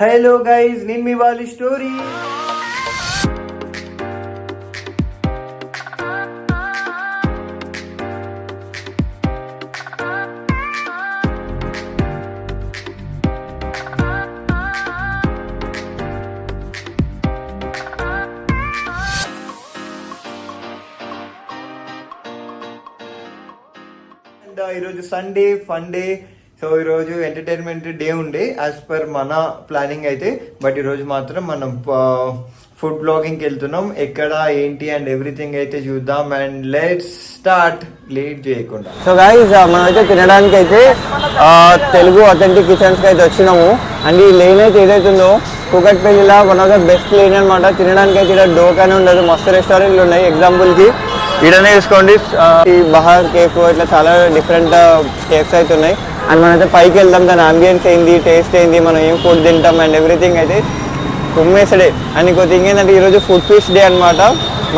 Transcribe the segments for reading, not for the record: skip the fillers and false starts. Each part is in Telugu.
హలో గైస్, నేను మీ వాళ్ళ స్టోరీ. ఈరోజు సండే ఫన్ డే. సో ఈరోజు ఎంటర్టైన్మెంట్ డే ఉండే యాజ్ పర్ మన ప్లానింగ్ అయితే. బట్ ఈరోజు మాత్రం మనం ఫుడ్ బ్లాగింగ్కి వెళ్తున్నాం. ఎక్కడ ఏంటి అండ్ ఎవ్రీథింగ్ అయితే చూద్దాం. అండ్ లెట్స్ స్టార్ట్ లేట్ చేయకుండా. సో గైస్, మనం అయితే తినడానికి అయితే తెలుగు అథెంటిక్ కిచెన్స్కి అయితే వచ్చినాము. అండ్ ఈ లేన్ అయితే ఏదైతుందో కూకట్పల్లిలో one of the best lane అనమాట. తినడానికి అయితే ఇక్కడ డోకానే ఉండదు, మస్తు రెస్టారెంట్లు ఉన్నాయి. ఎగ్జాంపుల్కి ఇడనే తీసుకోండి, ఈ బహార్ కేఫ్, ఇట్లా చాలా డిఫరెంట్ కేఫ్స్ అయితే ఉన్నాయి. అండ్ మనమైతే పైకి వెళ్దాం, దాని అంబియన్స్ ఏంది, టేస్ట్ ఏంది, మనం ఏం ఫుడ్ తింటాం అండ్ ఎవ్రీథింగ్ అయితే కుమ్మేసడే. అండ్ ఇంకో థింగ్ ఏంటంటే ఈరోజు ఫుడ్ ఫిష్ డే అనమాట.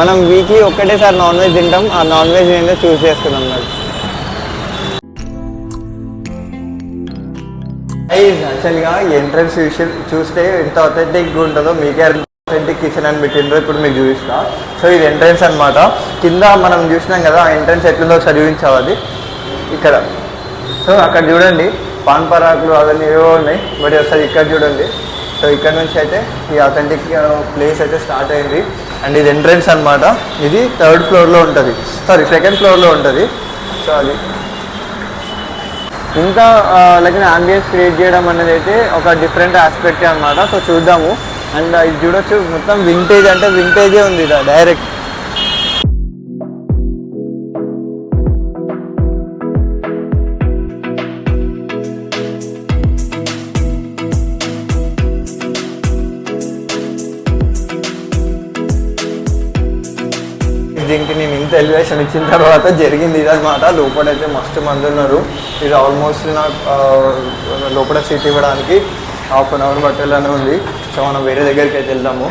మనం వీక్లీ ఒక్కటేసారి నాన్ వెజ్ తింటాం. ఆ నాన్ వెజ్ ఏంటో చూస్ చేసుకున్నాం. యాక్చువల్గా ఎంట్రన్స్ చూస్తే ఎంత అథెంటిక్గా ఉంటుందో మీకే అథెంటిక్ కిచెన్ అని పెట్టిండ్రో ఇప్పుడు మీకు చూపిస్తా. సో ఇది ఎంట్రన్స్ అనమాట. కింద మనం చూసినాం కదా, ఆ ఎంట్రన్స్ ఎట్లుందో ఒకసారి చూపించాలి ఇక్కడ. సో అక్కడ చూడండి పాన్ పరాకులు అవన్నీ ఏవో ఉన్నాయి. బట్ ఒకసారి ఇక్కడ చూడండి. సో ఇక్కడ నుంచి అయితే ఈ అథెంటిక్ ప్లేస్ అయితే స్టార్ట్ అయింది. అండ్ ఇది ఎంట్రన్స్ అనమాట. ఇది థర్డ్ ఫ్లోర్లో ఉంటుంది, సారీ సెకండ్ ఫ్లోర్లో ఉంటుంది. సో అది ఇంకా లైక్ అంబియన్స్ క్రియేట్ చేయడం అనేది అయితే ఒక డిఫరెంట్ ఆస్పెక్ట్ అనమాట. సో చూద్దాము. అండ్ ఇది చూడొచ్చు, మొత్తం వింటేజ్ అంటే వింటేజే ఉంది ఇది డైరెక్ట్. దీనికి నేను ఇంత ఎలివేషన్ ఇచ్చిన తర్వాత జరిగింది ఇదన్నమాట. లోపలైతే మస్తు మంది ఉన్నారు. ఇది ఆల్మోస్ట్ నాకు లోపల సీట్ ఇవ్వడానికి హాఫ్ అన్ అవర్ పట్టేలానే ఉంది. సో మనం వేరే దగ్గరికి అయితే వెళ్దాము.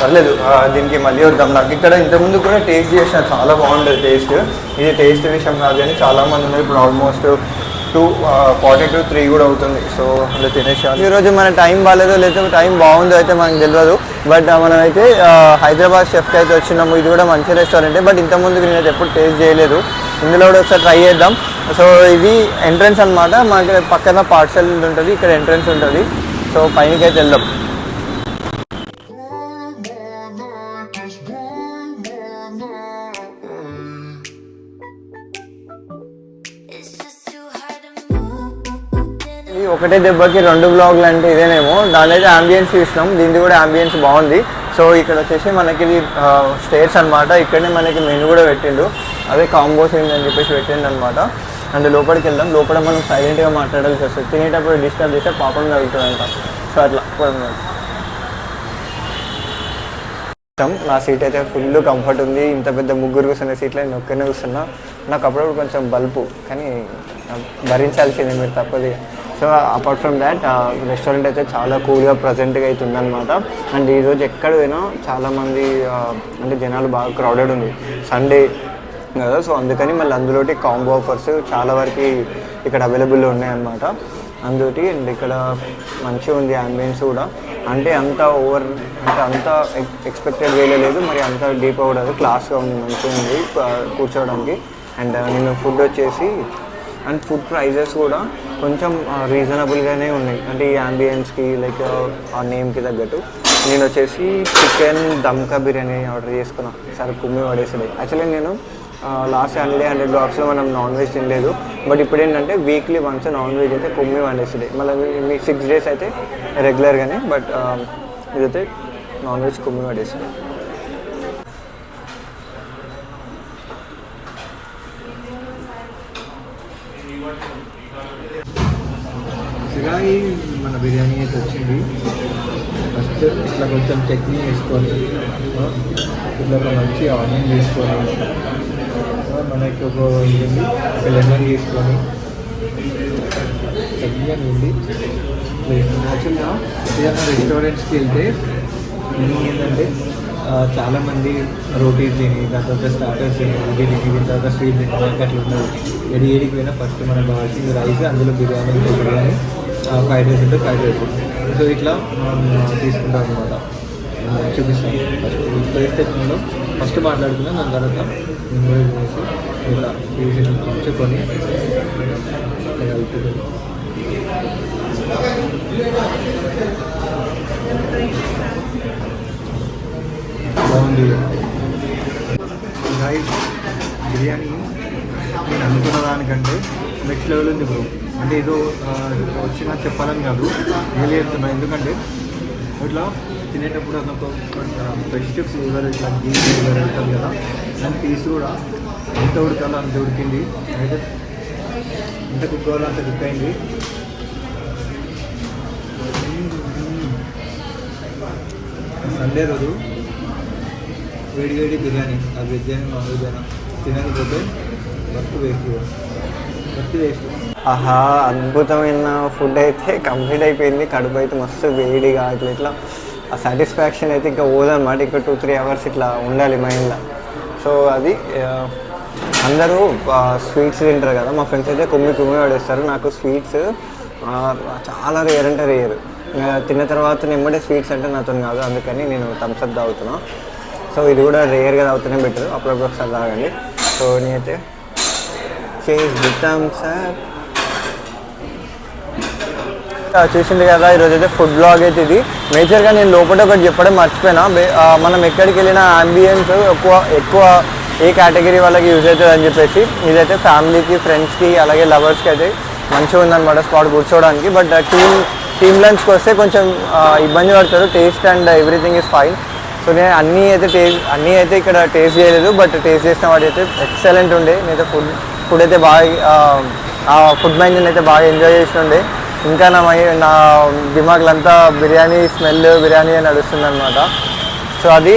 పర్లేదు, దీనికి మళ్ళీ వద్దాం. నాకు ఇక్కడ ఇంతకుముందు కూడా టేస్ట్ చేసిన, చాలా బాగుంటుంది టేస్ట్. ఇది టేస్ట్ విషయం కాదు కానీ చాలామంది ఉన్నారు. ఇప్పుడు ఆల్మోస్ట్ 2:40 to 3 కూడా అవుతుంది. సో అలా తినేసాను. ఈరోజు మన టైం బాగాలేదో లేకపోతే టైం బాగుందో అయితే మనకు తెలియదు. బట్ మనం అయితే హైదరాబాద్ షెఫ్కి అయితే వచ్చినాము. ఇది కూడా మంచి రెస్టారెంటే. బట్ ఇంతకుముందు నేనైతే ఎప్పుడు టేస్ట్ చేయలేదు. ఇందులో కూడా ఒకసారి ట్రై చేద్దాం. సో ఇది ఎంట్రన్స్ అనమాట. మనకి పక్కన పార్సల్ ఉంటుంది, ఇక్కడ ఎంట్రన్స్ ఉంటుంది. సో పైనకి అయితే వెళ్దాం. ఒకటే దెబ్బకి 2 బ్లాగులు అంటే ఇదేనేమో. దాని అయితే అంబియన్స్ చూసినాం, దీనికి కూడా అంబియన్స్ బాగుంది. సో ఇక్కడ వచ్చేసి మనకి ఇది స్టేర్స్ అనమాట. ఇక్కడనే మనకి మెనూ కూడా పెట్టిండు, అదే కాంబోస్ ఏంటని చెప్పేసి పెట్టిండు అనమాట. అండ్ లోపలికి వెళ్దాం. లోపల మనం సైలెంట్గా మాట్లాడాల్సి వస్తుంది. తినేటప్పుడు డిస్టర్బ్ చేస్తే పాపం తగ్గుతుందంట. సో అట్లా నా సీట్ అయితే ఫుల్ కంఫర్ట్ ఉంది. ఇంత పెద్ద ముగ్గురు కూర్చున్న సీట్లో నేను ఒక్కనే కూర్చున్నా. నాకు అప్పుడప్పుడు కొంచెం బల్పు, కానీ భరించాల్సిందే, మీరు తప్పదు. So apart from that restaurant అయితే చాలా కూల్గా ప్రజెంట్గా అయితే ఉందన్నమాట. అండ్ ఈరోజు ఎక్కడ పోయినా చాలామంది అంటే జనాలు బాగా క్రౌడెడ్ ఉంది, సండే కదా. సో అందుకని మళ్ళీ అందులోటి కాంబో ఆఫర్స్ చాలా వరకు ఇక్కడ అవైలబుల్లో ఉన్నాయన్నమాట. అందులోటి అండ్ ఇక్కడ మంచిగా ఉంది అంబియన్స్ కూడా. అంటే అంత ఓవర్ అంటే అంత ఎక్స్పెక్టెడ్ వేలే లేదు, మరి అంత డీప్ అవ్వదు, క్లాస్గా ఉంది, మంచిగా ఉంది కూర్చోవడానికి. అండ్ నేను ఫుడ్ వచ్చేసి అండ్ ఫుడ్ ప్రైజెస్ కూడా కొంచెం రీజనబుల్గానే ఉన్నాయి. అంటే ఈ అంబియన్స్కి లైక్ ఆ నేమ్కి తగ్గట్టు. నేను వచ్చేసి చికెన్ దమ్కా బిర్యానీ ఆర్డర్ చేసుకున్నాను. సరే కుమ్మి పడేసాడు. యాక్చువల్లీ నేను లాస్ట్ సండే 100 బ్లాగ్స్లో మనం నాన్ వెజ్ తినలేదు. బట్ ఇప్పుడు ఏంటంటే వీక్లీ వన్స్ నాన్ వెజ్ అయితే కుమ్మి వండేసాడు. మళ్ళీ 6 days అయితే రెగ్యులర్గానే. బట్ ఇదైతే నాన్ వెజ్ కుమ్మి పడేసాడు. మన బిర్యానీ అయితే వచ్చింది. ఫస్ట్ ఇట్లా కొంచెం చట్నీ వేసుకొని, ఇట్లా ఒక మంచి ఆనియన్ వేసుకొని, మనకి ఒక లెమన్ తీసుకొని చట్నీ ఉంది. యాక్చువల్గా ఏదైనా రెస్టారెంట్స్కి వెళ్తే ఏంటంటే చాలామంది రోటీస్ తిని, దాని తర్వాత స్టార్టర్స్ తిని, దీని తర్వాత స్వీట్ తిని, అట్లా ఉండదు. ఏడికి పోయినా ఫస్ట్ మనకు కావాల్సింది రైస్, అందులో బిర్యానీ ఫ్రైడ్ రైస్ ఉంటే ఫ్రైడ్ రైస్. సో ఇట్లా తీసుకుంటాం అనమాట. చూపిస్తాం ఫస్ట్ ఇంట్లో వేస్తే తినడం ఫస్ట్ మాట్లాడుకున్నాం, దాని తర్వాత నేను కూడా చేసి ఇట్లా తీసి ఉంచుకొని కలుపుతుంది. బాగుంది రైస్ బిర్యానీ. నేను అనుకున్న దానికంటే నెక్స్ట్ లెవెల్ ఉంది బ్రో. అంటే ఏదో వచ్చినా చెప్పాలని కాదు, రియల్ చెప్తున్నా. ఎందుకంటే ఇట్లా తినేటప్పుడు అదొక ఫ్రెష్ ఫ్లేవర్, ఇట్లా గీ ఫ్లేవర్ వెళ్తుంది కదా. దాని పీస్ కూడా ఎంత ఉడకాలో అంత ఉడికింది, అయితే ఎంత కుక్ కావాలో అంత కుక్ అయింది. సండే రోజు వేడి వేడి బిర్యానీ, ఆ వెజ్ అయినా నాన్ వెజ్ అయినా తినకపోతే వర్క్ వేస్ట్. ఆహా, అద్భుతమైన ఫుడ్ అయితే కంప్లీట్ అయిపోయింది. కడుపు అయితే మస్తు వేడిగా ఇట్లా ఆ సాటిస్ఫాక్షన్ అయితే ఇంకా పోదన్నమాట. ఇంకా 2-3 అవర్స్ ఇట్లా ఉండాలి మైండ్లో. సో అది అందరూ స్వీట్స్ తింటారు కదా, మా ఫ్రెండ్స్ అయితే కుమ్మి పడేస్తారు. నాకు స్వీట్స్ చాలా రేర్ అంటే రేర్. తిన్న తర్వాత నెమ్మడే స్వీట్స్ అంటే నాతో కాదు, అందుకని నేను థమ్స్ అప్ తాగుతున్నా. సో ఇది కూడా రేర్గా తాగుతూనే బెటర్, అప్పుడప్పుడు ఒకసారి తాగండి. సో నేనైతే చేసి థమ్స్ అప్. చూసింది కదా, ఈరోజు అయితే ఫుడ్ బ్లాగ్ అయితే ఇది. మేజర్గా నేను లోపల ఒకటి చెప్పడం మర్చిపోయినా, మనం ఎక్కడికి వెళ్ళినా అంబియన్స్ ఎక్కువ ఏ కేటగిరీ వాళ్ళకి యూజ్ అవుతుంది అని చెప్పేసి, ఇదైతే ఫ్యామిలీకి, ఫ్రెండ్స్కి, అలాగే లవర్స్కి అయితే మంచిగా ఉందన్నమాట స్పాట్ కూర్చోవడానికి. బట్ టీమ్ లంచ్కి వస్తే కొంచెం ఇబ్బంది పడతారు. Taste and everything is fine. So నేను అన్నీ అయితే ఇక్కడ టేస్ట్ చేయలేదు, బట్ టేస్ట్ చేసిన వాటి అయితే ఎక్సలెంట్ ఉండే. నేనైతే ఫుడ్ అయితే బాగా ఫుడ్ మైండ్ అయితే బాగా ఎంజాయ్ చేస్తుండే. ఇంకా నా దిమాగ్లంతా బిర్యానీ స్మెల్, బిర్యానీ అని నడుస్తుంది అనమాట. సో అది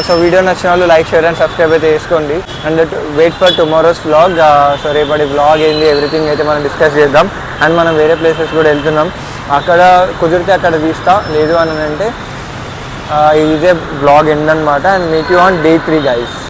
సో వీడియో నచ్చిన వాళ్ళు లైక్, షేర్ అండ్ సబ్స్క్రైబ్ అయితే చేసుకోండి. And wait for tomorrow's vlog. So రేపటి వ్లాగ్ ఏంది ఎవ్రీథింగ్ అయితే మనం డిస్కస్ చేద్దాం. అండ్ మనం వేరే ప్లేసెస్ కూడా వెళ్తున్నాం, అక్కడ కుదిరితే అక్కడ తీస్తా, లేదు అని అంటే ఇదే వ్లాగ్ ఎండ్ అనమాట. And meet you on Day 3 guys.